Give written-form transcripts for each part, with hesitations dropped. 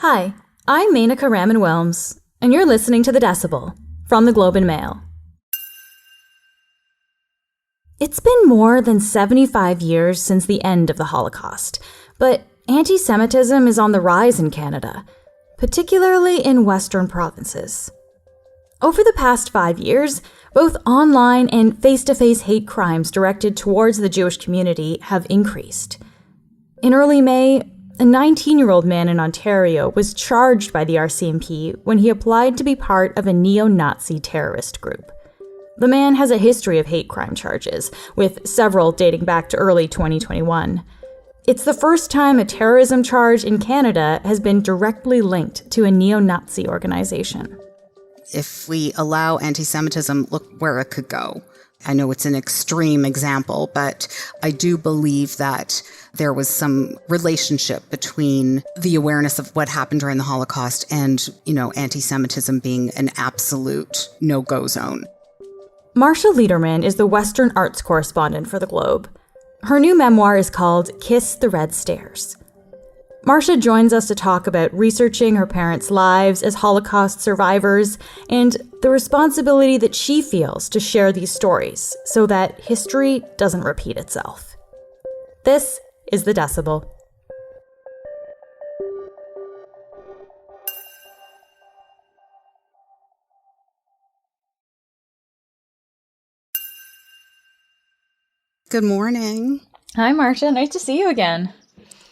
Hi, I'm Menaka Raman-Wilms, and you're listening to The Decibel from the Globe and Mail. It's been more than 75 years since the end of the Holocaust, but anti-Semitism is on the rise in Canada, particularly in Western provinces. Over the past 5 years, both online and face-to-face hate crimes directed towards the Jewish community have increased. In early May, a 19-year-old man in Ontario was charged by the RCMP when he applied to be part of a neo-Nazi terrorist group. The man has a history of hate crime charges, with several dating back to early 2021. It's the first time a terrorism charge in Canada has been directly linked to a neo-Nazi organization. If we allow anti-Semitism, look where it could go. I know it's an extreme example, but I do believe that there was some relationship between the awareness of what happened during the Holocaust and, anti-Semitism being an absolute no-go zone. Marsha Lederman is the Western arts correspondent for The Globe. Her new memoir is called Kiss the Red Stairs. Marsha joins us to talk about researching her parents' lives as Holocaust survivors and the responsibility that she feels to share these stories so that history doesn't repeat itself. This is The Decibel. Good morning. Hi, Marsha. Nice to see you again.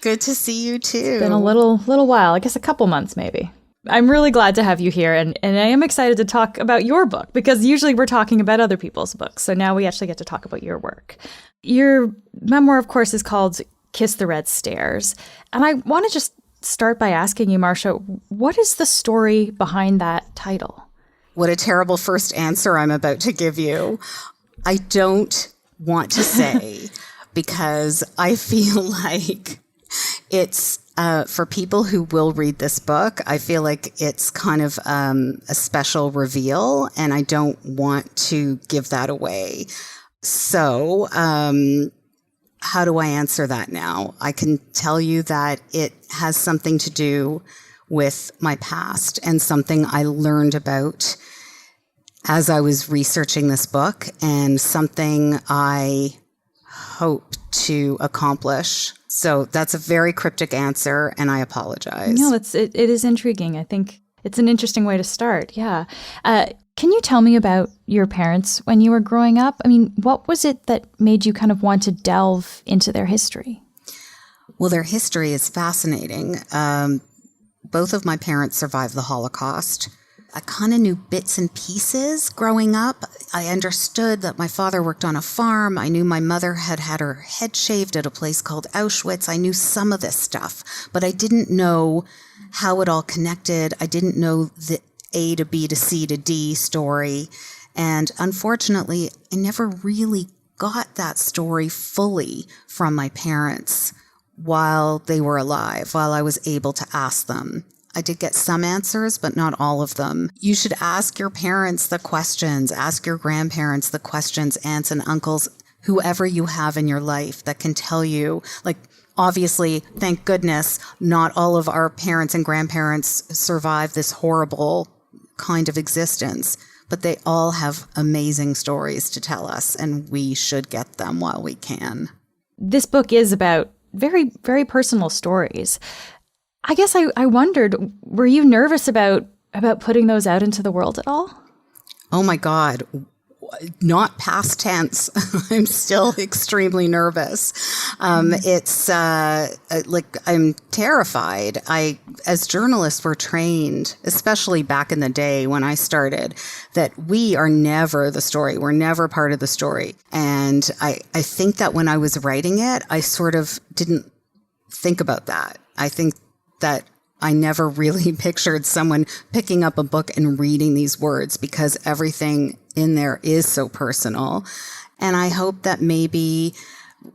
Good to see you too. It's been a little while, I guess a couple months maybe. I'm really glad to have you here, and I am excited to talk about your book, because usually we're talking about other people's books, so now we actually get to talk about your work. Your memoir, of course, is called Kiss the Red Stairs, and I want to just start by asking you, Marsha, what is the story behind that title? What a terrible first answer I'm about to give you. I don't want to say, because I feel like it's for people who will read this book, I feel like it's kind of a special reveal, and I don't want to give that away. So how do I answer that now? I can tell you that it has something to do with my past and something I learned about as I was researching this book, and something I hope to accomplish. So that's a very cryptic answer, and I apologize. No, it is intriguing. I think it's an interesting way to start. Yeah. Can you tell me about your parents when you were growing up? I mean, what was it that made you kind of want to delve into their history? Well, their history is fascinating. Both of my parents survived the Holocaust. I kind of knew bits and pieces growing up. I understood that my father worked on a farm. I knew my mother had had her head shaved at a place called Auschwitz. I knew some of this stuff, but I didn't know how it all connected. I didn't know the A to B to C to D story. And unfortunately, I never really got that story fully from my parents while they were alive, while I was able to ask them. I did get some answers, but not all of them. You should ask your parents the questions, ask your grandparents the questions, aunts and uncles, whoever you have in your life that can tell you. Like, obviously, thank goodness, not all of our parents and grandparents survived this horrible kind of existence, but they all have amazing stories to tell us, and we should get them while we can. This book is about very, very personal stories. I guess I wondered, were you nervous about putting those out into the world at all? Oh my God, not past tense. I'm still extremely nervous. It's like I'm terrified. As journalists, we're trained, especially back in the day when I started, that we are never the story. We're never part of the story. And I think that when I was writing it, I sort of didn't think about that. I think that I never really pictured someone picking up a book and reading these words, because everything in there is so personal. And I hope that maybe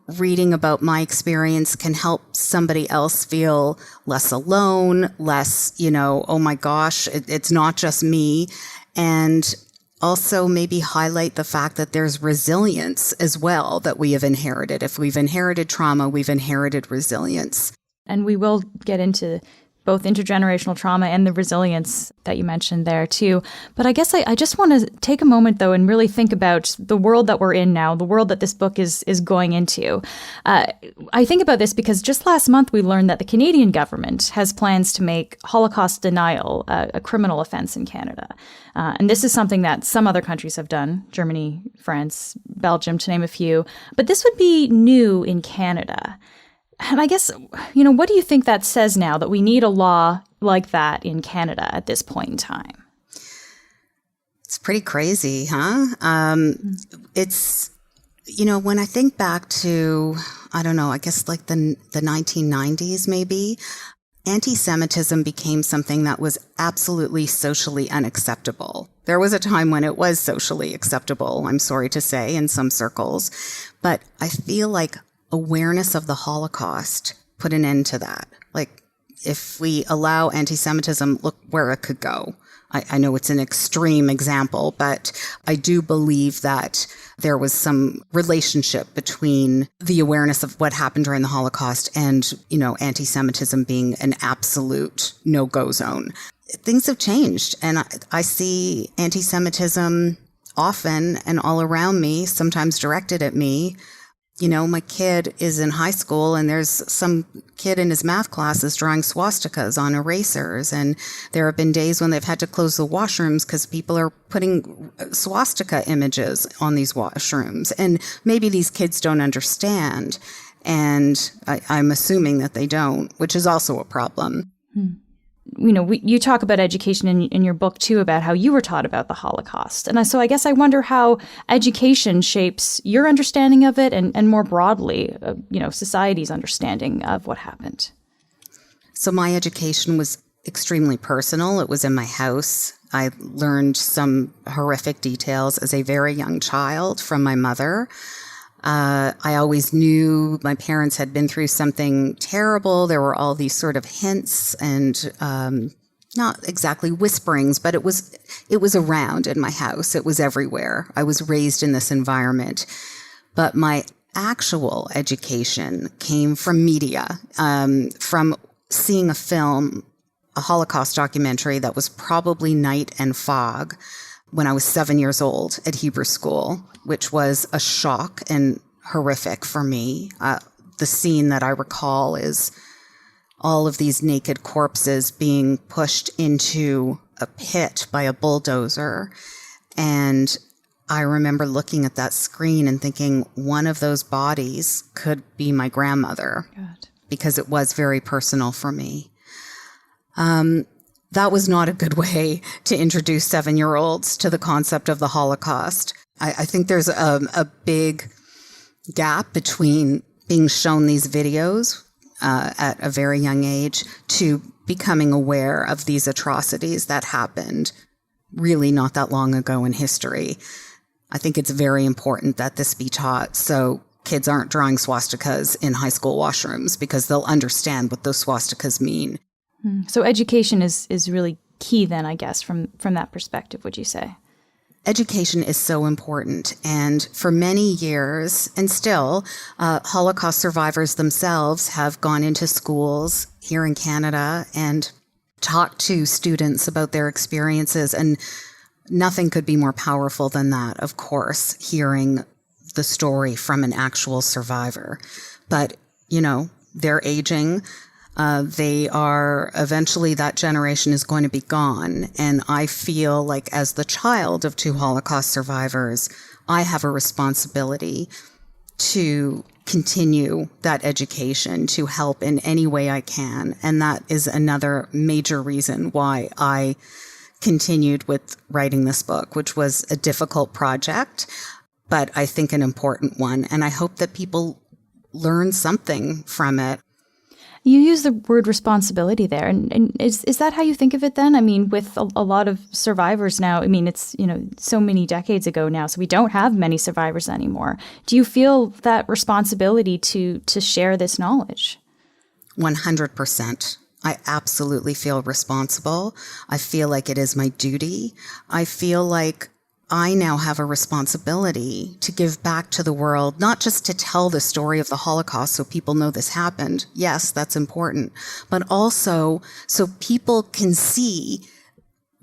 reading about my experience can help somebody else feel less alone, less, oh my gosh, it's not just me. And also maybe highlight the fact that there's resilience as well that we have inherited. If we've inherited trauma, we've inherited resilience. And we will get into both intergenerational trauma and the resilience that you mentioned there too. But I guess I just want to take a moment, though, and really think about the world that we're in now, the world that this book is going into. I think about this because just last month we learned that the Canadian government has plans to make Holocaust denial a criminal offense in Canada. And this is something that some other countries have done, Germany, France, Belgium, to name a few. But this would be new in Canada. And I guess, what do you think that says now that we need a law like that in Canada at this point in time? It's pretty crazy, huh? It's, when I think back to, I don't know, I guess like the 1990s maybe, anti-Semitism became something that was absolutely socially unacceptable. There was a time when it was socially acceptable, I'm sorry to say, in some circles. But I feel like awareness of the Holocaust put an end to that. Like, if we allow anti-Semitism, look where it could go. I know it's an extreme example, but I do believe that there was some relationship between the awareness of what happened during the Holocaust and, anti-Semitism being an absolute no-go zone. Things have changed, and I see anti-Semitism often and all around me, sometimes directed at me. My kid is in high school and there's some kid in his math classes drawing swastikas on erasers. And there have been days when they've had to close the washrooms because people are putting swastika images on these washrooms. And maybe these kids don't understand. And I'm assuming that they don't, which is also a problem. You talk about education in your book, too, about how you were taught about the Holocaust. And so I guess I wonder how education shapes your understanding of it and more broadly, society's understanding of what happened. So my education was extremely personal. It was in my house. I learned some horrific details as a very young child from my mother. I always knew my parents had been through something terrible. There were all these sort of hints and not exactly whisperings, but it was around in my house. It was everywhere. I was raised in this environment. But my actual education came from media, from seeing a film, a Holocaust documentary that was probably Night and Fog, when I was 7 years old at Hebrew school, which was a shock and horrific for me. The scene that I recall is all of these naked corpses being pushed into a pit by a bulldozer. And I remember looking at that screen and thinking one of those bodies could be my grandmother. God. Because it was very personal for me. That was not a good way to introduce 7-year-olds to the concept of the Holocaust. I think there's a big gap between being shown these videos at a very young age to becoming aware of these atrocities that happened really not that long ago in history. I think it's very important that this be taught so kids aren't drawing swastikas in high school washrooms because they'll understand what those swastikas mean. So education is really key then, I guess, from that perspective, would you say? Education is so important. And for many years, and still, Holocaust survivors themselves have gone into schools here in Canada and talked to students about their experiences. And nothing could be more powerful than that, of course, hearing the story from an actual survivor. But, they're aging. They are eventually, that generation is going to be gone. And I feel like as the child of 2 Holocaust survivors, I have a responsibility to continue that education, to help in any way I can. And that is another major reason why I continued with writing this book, which was a difficult project, but I think an important one. And I hope that people learn something from it. You use the word responsibility there. And is that how you think of it then? I mean, with a lot of survivors now, I mean, it's, so many decades ago now, so we don't have many survivors anymore. Do you feel that responsibility to share this knowledge? 100%. I absolutely feel responsible. I feel like it is my duty. I feel like I now have a responsibility to give back to the world, not just to tell the story of the Holocaust so people know this happened. Yes, that's important. But also so people can see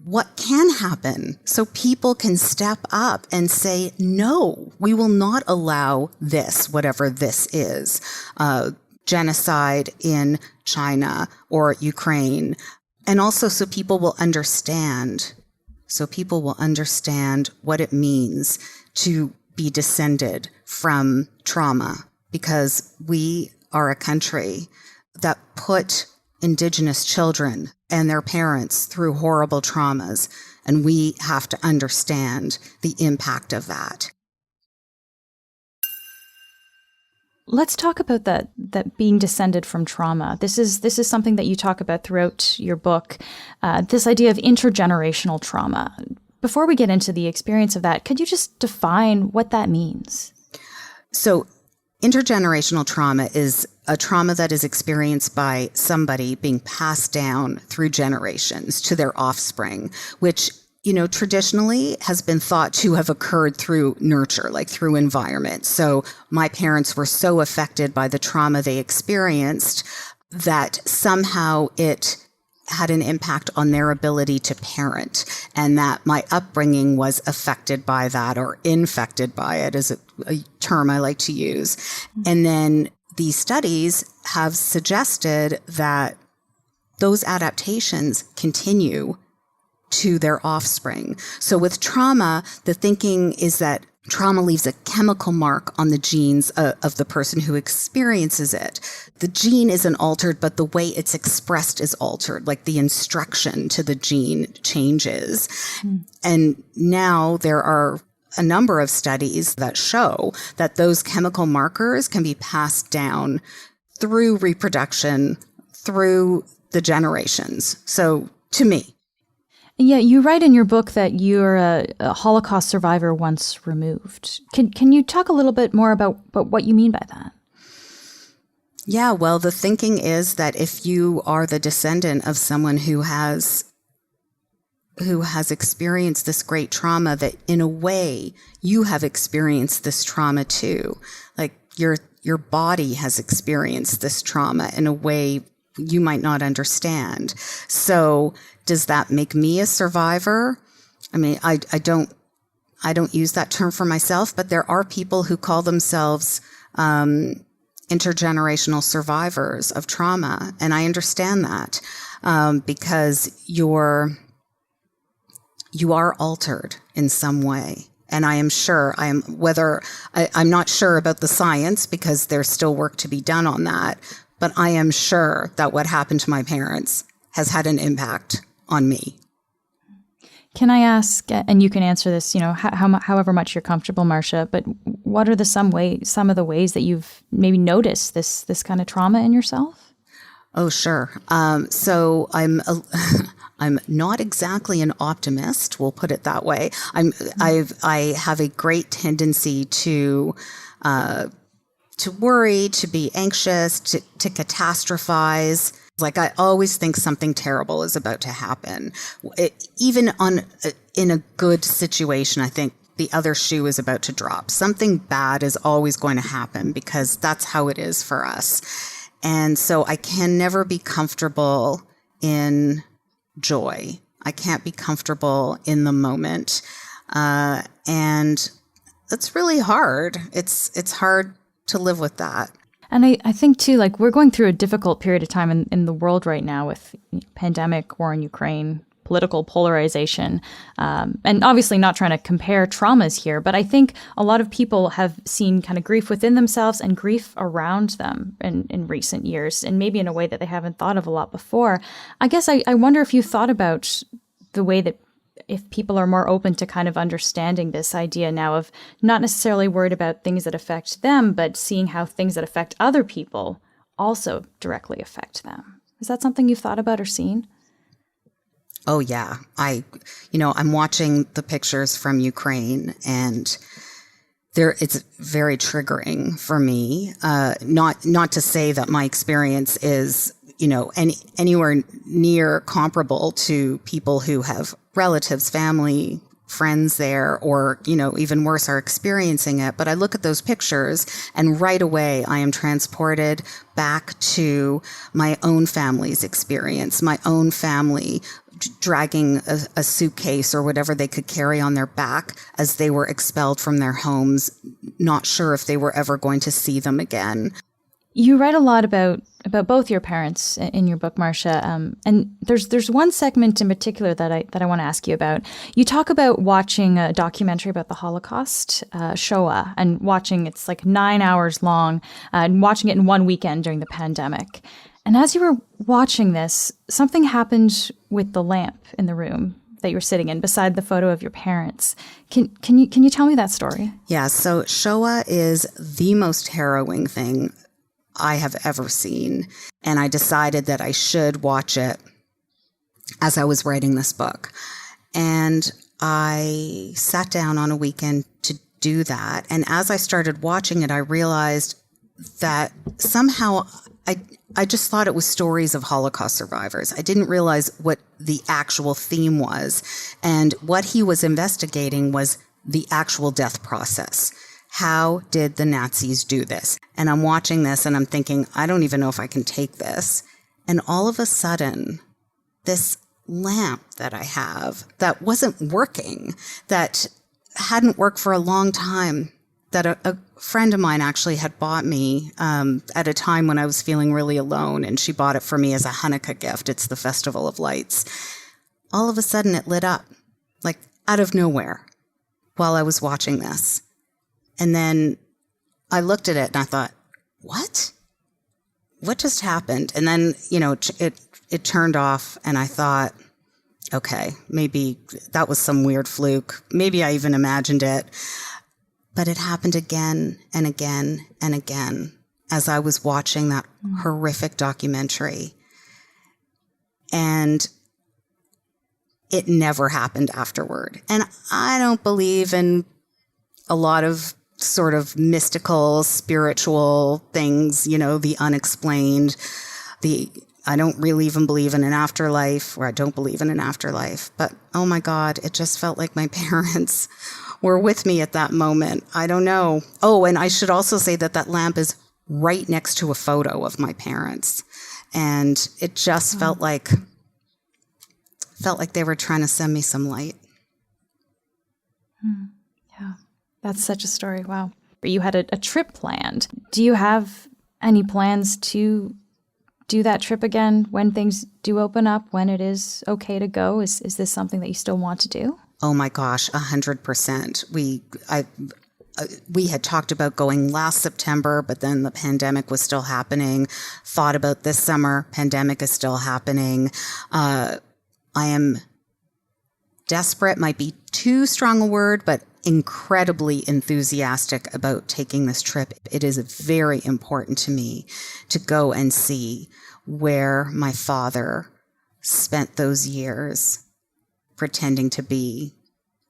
what can happen, so people can step up and say, no, we will not allow this, whatever this is, genocide in China or Ukraine. And also so people will understand. So people will understand what it means to be descended from trauma, because we are a country that put Indigenous children and their parents through horrible traumas, and we have to understand the impact of that. Let's talk about that being descended from trauma. This is something that you talk about throughout your book, this idea of intergenerational trauma. Before we get into the experience of that, could you just define what that means? So intergenerational trauma is a trauma that is experienced by somebody being passed down through generations to their offspring, which, traditionally has been thought to have occurred through nurture, like through environment. So my parents were so affected by the trauma they experienced that somehow it had an impact on their ability to parent, and that my upbringing was affected by that, or infected by it is a term I like to use. And then these studies have suggested that those adaptations continue to their offspring. So with trauma, the thinking is that trauma leaves a chemical mark on the genes of the person who experiences it. The gene isn't altered, but the way it's expressed is altered, like the instruction to the gene changes. And now there are a number of studies that show that those chemical markers can be passed down through reproduction, through the generations. So to me. Yeah, you write in your book that you're a Holocaust survivor once removed. Can you talk a little bit more about what you mean by that? Yeah, well, the thinking is that if you are the descendant of someone who has experienced this great trauma, that in a way you have experienced this trauma too. Like your body has experienced this trauma in a way you might not understand. So does that make me a survivor? I mean, I don't use that term for myself, but there are people who call themselves intergenerational survivors of trauma. And I understand that because you are altered in some way. And I am sure I'm not sure about the science, because there's still work to be done on that. But I am sure that what happened to my parents has had an impact on me. Can I ask, and you can answer this, however much you're comfortable, Marsha, but what are some of the ways that you've maybe noticed this kind of trauma in yourself? Oh, sure. So I'm not exactly an optimist. We'll put it that way. I have a great tendency to worry, to be anxious, to catastrophize. Like, I always think something terrible is about to happen. Even in a good situation, I think the other shoe is about to drop. Something bad is always going to happen, because that's how it is for us. And so I can never be comfortable in joy. I can't be comfortable in the moment. And it's really hard. It's hard to live with that. And I think, too, like, we're going through a difficult period of time in the world right now with pandemic, war in Ukraine, political polarization, and obviously not trying to compare traumas here. But I think a lot of people have seen kind of grief within themselves and grief around them in recent years, and maybe in a way that they haven't thought of a lot before. I guess I wonder if you thought about the way that if people are more open to kind of understanding this idea now of not necessarily worried about things that affect them, but seeing how things that affect other people also directly affect them. Is that something you've thought about or seen? Oh, yeah. I'm watching the pictures from Ukraine, and it's very triggering for me. Not to say that my experience is, anywhere near comparable to people who have relatives, family, friends there, or, even worse, are experiencing it. But I look at those pictures and right away I am transported back to my own family's experience, my own family dragging a suitcase or whatever they could carry on their back as they were expelled from their homes, not sure if they were ever going to see them again. You write a lot about both your parents in your book, Marsha, and there's one segment in particular that I want to ask you about. You talk about watching a documentary about the Holocaust, Shoah, and it's like 9 hours long, and watching it in one weekend during the pandemic. And as you were watching this, something happened with the lamp in the room that you were sitting in beside the photo of your parents. Can you tell me that story? Yeah, so Shoah is the most harrowing thing I have ever seen. And I decided that I should watch it as I was writing this book. And I sat down on a weekend to do that. And as I started watching it, I realized that somehow I just thought it was stories of Holocaust survivors. I didn't realize what the actual theme was. And what he was investigating was the actual death process. How did the Nazis do this? And I'm watching this and I'm thinking, I don't even know if I can take this. And all of a sudden, this lamp that I have that wasn't working, that hadn't worked for a long time, that a friend of mine actually had bought me at a time when I was feeling really alone, and she bought it for me as a Hanukkah gift. It's the Festival of Lights. All of a sudden, it lit up, like out of nowhere, while I was watching this. And then I looked at it and I thought, what? What just happened? And then, it turned off and I thought, okay, maybe that was some weird fluke. Maybe I even imagined it. But it happened again and again and again as I was watching that horrific documentary. And it never happened afterward. And I don't believe in a lot of sort of mystical, spiritual things, the unexplained, I don't really even believe in an afterlife, or I don't believe in an afterlife. But, oh my God, it just felt like my parents were with me at that moment. I don't know. Oh, and I should also say that lamp is right next to a photo of my parents. And it just felt like they were trying to send me some light. Yeah. That's such a story. Wow. You had a trip planned. Do you have any plans to do that trip again when things do open up, when it is okay to go? Is this something that you still want to do? Oh my gosh, 100%. We had talked about going last September, but then the pandemic was still happening. Thought about this summer, pandemic is still happening. I am desperate, might be too strong a word, but incredibly enthusiastic about taking this trip. It is very important to me to go and see where my father spent those years pretending to be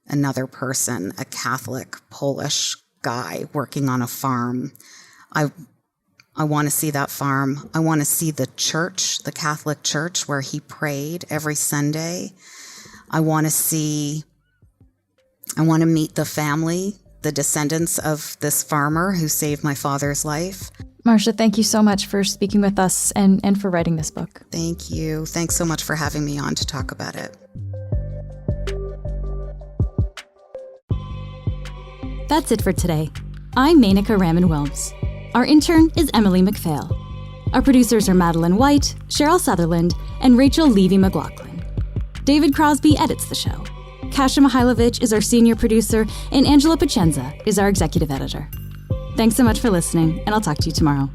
another person, a Catholic Polish guy working on a farm. I want to see that farm. I want to see the church, the Catholic church where he prayed every Sunday. I want to meet the family, the descendants of this farmer who saved my father's life. Marsha, thank you so much for speaking with us and for writing this book. Thank you. Thanks so much for having me on to talk about it. That's it for today. I'm Menaka Raman-Wilms. Our intern is Emily McPhail. Our producers are Madeline White, Cheryl Sutherland, and Rachel Levy-McLaughlin. David Crosby edits the show. Kasia Mihailovich is our senior producer, and Angela Pacenza is our executive editor. Thanks so much for listening, and I'll talk to you tomorrow.